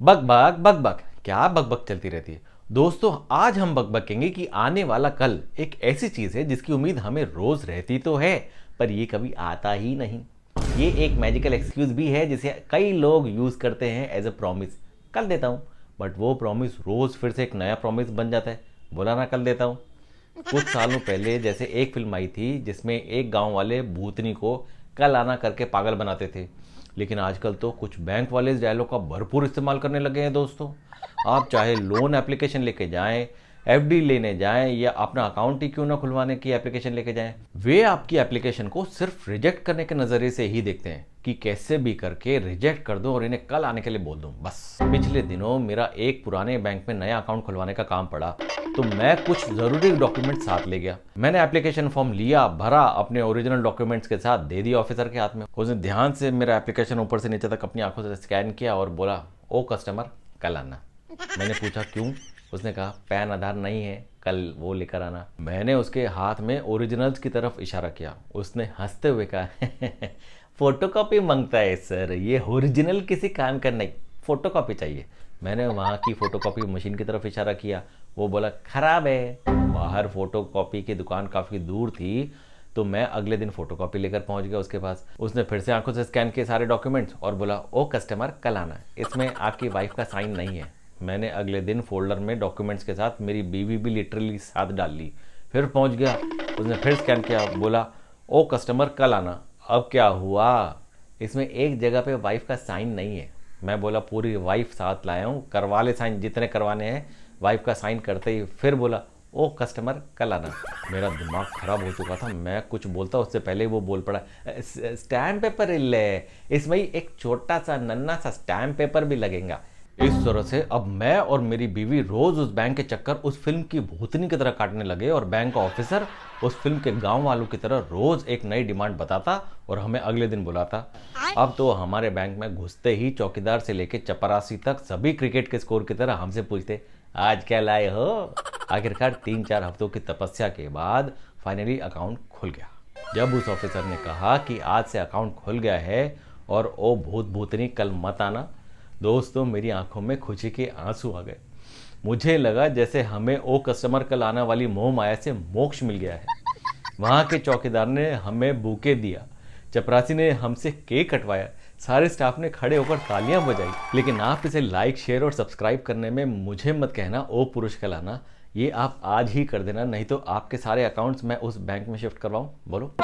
बक बक बक बक, क्या बक बक चलती रहती है। दोस्तों, आज हम बक बकेंगे कि आने वाला कल एक ऐसी चीज है जिसकी उम्मीद हमें रोज रहती तो है, पर ये कभी आता ही नहीं। ये एक मैजिकल एक्सक्यूज भी है जिसे कई लोग यूज करते हैं एज अ प्रॉमिस। कल देता हूँ, बट वो प्रॉमिस रोज फिर से एक नया प्रॉमिस बन जाता है। बोला ना कल देता हूँ। कुछ सालों पहले जैसे एक फिल्म आई थी जिसमें एक गांव वाले भूतनी को कल आना करके पागल बनाते थे, लेकिन आजकल तो कुछ बैंक वाले इस डायलॉग का भरपूर इस्तेमाल करने लगे हैं। दोस्तों, आप चाहे लोन एप्लीकेशन लेके जाएं, एफडी लेने जाएं या अपना अकाउंट ही क्यों ना खुलवाने की एप्लीकेशन लेके जाएं, वे आपकी एप्लीकेशन को सिर्फ रिजेक्ट करने के नजरिए से ही देखते हैं कि कैसे भी करके रिजेक्ट कर दूं और इन्हें कल आने के लिए बोल दूं बस। पिछले दिनों मेरा एक पुराने बैंक में नया अकाउंट खुलवाने का काम पड़ा, तो मैं कुछ जरूरी डॉक्यूमेंट साथ ले गया। मैंने एप्लीकेशन फॉर्म लिया, भरा, अपने ओरिजिनल डॉक्यूमेंट्स के साथ दे दिया ऑफिसर के हाथ में। उसने ध्यान से मेरा एप्लीकेशन ऊपर से नीचे तक अपनी आंखों से स्कैन किया और बोला, ओ कस्टमर कल आना। मैंने पूछा क्यों? उसने कहा पैन आधार नहीं है, कल वो लेकर आना। मैंने उसके हाथ में ओरिजिनल्स की तरफ इशारा किया। उसने हंसते हुए कहा फोटोकॉपी मांगता है सर, ये ओरिजिनल किसी काम का नहीं, फोटोकॉपी चाहिए। मैंने वहाँ की फोटोकॉपी मशीन की तरफ इशारा किया। वो बोला खराब है। बाहर फोटोकॉपी की दुकान काफ़ी दूर थी, तो मैं अगले दिन फोटोकॉपी लेकर पहुंच गया उसके पास। उसने फिर से आंखों से स्कैन किए सारे डॉक्यूमेंट्स और बोला, ओ कस्टमर कल आना, इसमें आपकी वाइफ का साइन नहीं है। मैंने अगले दिन फोल्डर में डॉक्यूमेंट्स के साथ मेरी बीवी भी लिटरली साथ डाल ली। फिर पहुंच गया। उसने फिर स्कैन किया, बोला, ओ कस्टमर कल आना। अब क्या हुआ? इसमें एक जगह पे वाइफ का साइन नहीं है। मैं बोला पूरी वाइफ साथ लाया हूँ, करवा ले साइन जितने करवाने हैं। वाइफ का साइन करते ही फिर बोला, ओ कस्टमर कल आना। मेरा दिमाग खराब हो चुका था। मैं कुछ बोलता उससे पहले वो बोल पड़ा, स्टैम्प पेपर ले, इसमें ही एक छोटा सा नन्ना सा स्टैम्प पेपर भी लगेगा। इस तरह से अब मैं और मेरी बीवी रोज उस बैंक के चक्कर उस फिल्म की भूतनी की तरह काटने लगे और बैंक का ऑफिसर उस फिल्म के गांव वालों की तरह रोज एक नई डिमांड बताता और हमें अगले दिन बुलाता। अब तो हमारे बैंक में घुसते ही चौकीदार से लेकर चपरासी तक सभी क्रिकेट के स्कोर की तरह हमसे पूछते, आज क्या लाए हो? आखिरकार 3-4 हफ्तों की तपस्या के बाद फाइनली अकाउंट खुल गया। जब उस ऑफिसर ने कहा कि आज से अकाउंट खुल गया है और ओ भूत भूतनी कल मत आना, दोस्तों मेरी आंखों में खुशी के आंसू आ गए। मुझे लगा जैसे हमें ओ कस्टमर कल आने वाली मोह माया से मोक्ष मिल गया है। वहाँ के चौकीदार ने हमें बुके दिया, चपरासी ने हमसे केक कटवाया, सारे स्टाफ ने खड़े होकर तालियां बजाई। लेकिन आप इसे लाइक, शेयर और सब्सक्राइब करने में मुझे मत कहना ओ पुरुष कल आना। ये आप आज ही कर देना, नहीं तो आपके सारे अकाउंट्स मैं उस बैंक में शिफ्ट करवाऊं। बोलो।